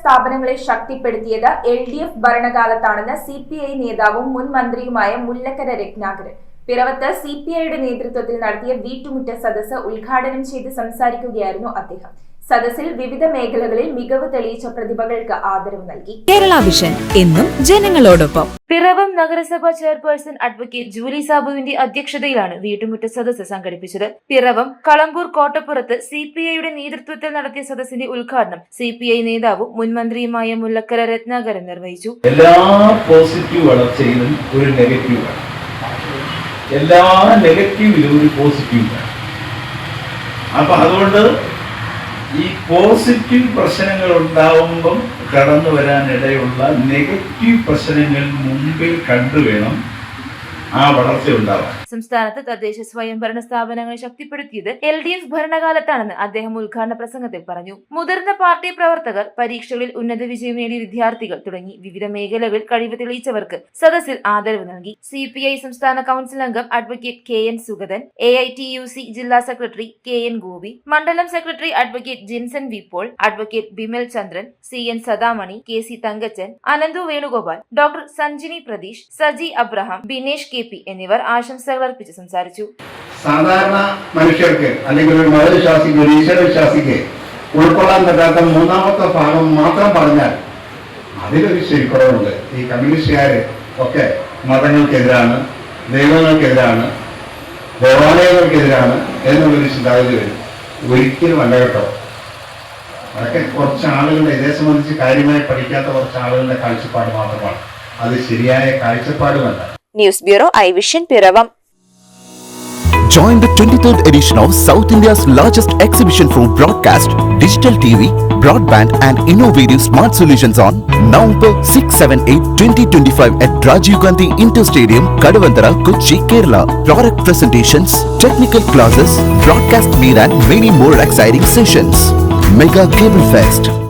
സ്ഥാപനങ്ങളെ ശക്തിപ്പെടുത്തിയത് LDF ഭരണകാലത്താണെന്ന് CPI നേതാവും മുൻ മന്ത്രിയുമായ മുല്ലക്കര രത്നാകരൻ പിറവത്ത് CPIയുടെ നേതൃത്വത്തിൽ നടത്തിയ വീട്ടുമുറ്റ സദസ്സ് ഉദ്ഘാടനം ചെയ്ത് സംസാരിക്കുകയായിരുന്നു അദ്ദേഹം. സദസ്സിൽ വിവിധ മേഖലകളിൽ മികവ് തെളിയിച്ച പ്രതിഭകൾക്ക് ആദരവ് നൽകി. കേരള വിഷൻ എന്നും ജനങ്ങളോടൊപ്പം. പിറവം നഗരസഭാ ചെയർപേഴ്സൺ അഡ്വക്കേറ്റ് ജൂലി സാബുവിന്റെ അധ്യക്ഷതയിലാണ് വീട്ടുമുറ്റ സദസ്സ് സംഘടിപ്പിച്ചത്. പിറവം കളമ്പൂർ കോട്ടപ്പുറത്ത് CPIയുടെ നേതൃത്വത്തിൽ നടത്തിയ സദസ്സിന്റെ ഉദ്ഘാടനം CPI നേതാവും മുൻ മന്ത്രിയുമായ മുല്ലക്കര രത്നാകരൻ നിർവഹിച്ചു. എല്ലാ പോസിറ്റീവ് വളർച്ചയിലും ഒരു നെഗറ്റീവ് ആണ്, എല്ലാ നെഗറ്റീവിലും ഒരു പോസിറ്റീവ് ആണ്. അപ്പൊ അതുകൊണ്ട് ഈ പോസിറ്റീവ് പ്രശ്നങ്ങൾ ഉണ്ടാവുമ്പം കടന്നു വരാനിടയുള്ള നെഗറ്റീവ് പ്രശ്നങ്ങൾ മുമ്പിൽ കണ്ടുവേണം ആ വളർച്ച ഉണ്ടാവാൻ. സംസ്ഥാനത്ത് തദ്ദേശ സ്വയംഭരണ സ്ഥാപനങ്ങളെ ശക്തിപ്പെടുത്തിയത് LDF ഭരണകാലത്താണെന്ന് അദ്ദേഹം ഉദ്ഘാടന പ്രസംഗത്തിൽ പറഞ്ഞു. മുതിർന്ന പാർട്ടി പ്രവർത്തകർ, പരീക്ഷകളിൽ ഉന്നത വിജയം നേടിയ വിദ്യാർത്ഥികൾ തുടങ്ങി വിവിധ മേഖലകളിൽ കഴിവ് തെളിയിച്ചവർക്ക് സദസ്സിൽ ആദരവ് നൽകി. CPI സംസ്ഥാന കൌൺസിൽ അംഗം അഡ്വക്കേറ്റ് KN സുഗതൻ, AITUC ജില്ലാ സെക്രട്ടറി KN ഗോപി, മണ്ഡലം secretary advocate Jinson V Paul, advocate Bimal Chandran, CN Sadamani, KC Thankachan, Ananthu Venugopal, doctor Sanjini Pratheesh, Saji Abraham, Binesh KP എന്നിവർ ആശംസകൾ അർപ്പിച്ച് സംസാരിച്ചു. സാധാരണ മനുഷ്യർക്ക് അല്ലെങ്കിൽ ഒരു മതവിശ്വാസിക്ക്, ഒരു ഈശ്വര വിശ്വാസിക്ക് ഉൾക്കൊള്ളാൻ പറ്റാത്ത മൂന്നാമത്തെ ഭാഗം മാത്രം പറഞ്ഞാൽ അതിലൊരു ശരിക്കുറവുണ്ട്. ഈ കമ്മ്യൂണിസ്റ്റുകാര് ഒക്കെ മതങ്ങൾക്കെതിരാണ്, ദൈവങ്ങൾക്കെതിരാണ്, ദേവാലയങ്ങൾക്കെതിരാണ് എന്നുള്ളൊരു ചിന്താഗതി വരും. ഒരിക്കലും അല്ല കേട്ടോ. അതൊക്കെ കുറച്ച് ആളുകളുടെ ഇതേ സംബന്ധിച്ച് കാര്യമായി പഠിക്കാത്ത കുറച്ച് ആളുകളുടെ കാഴ്ചപ്പാട് മാത്രമാണ്. അത് ശരിയായ കാഴ്ചപ്പാടുമല്ല. News bureau iVision Piravom. Join the 23rd edition of South India's largest exhibition for broadcast, digital TV, broadband and innovative smart solutions on November 6, 7, 8, 2025 at Rajiv Gandhi Inter Stadium, Kadavantara, Kochi, Kerala. Product presentations, technical classes, broadcast meet and many more exciting sessions. Mega Cable Fest.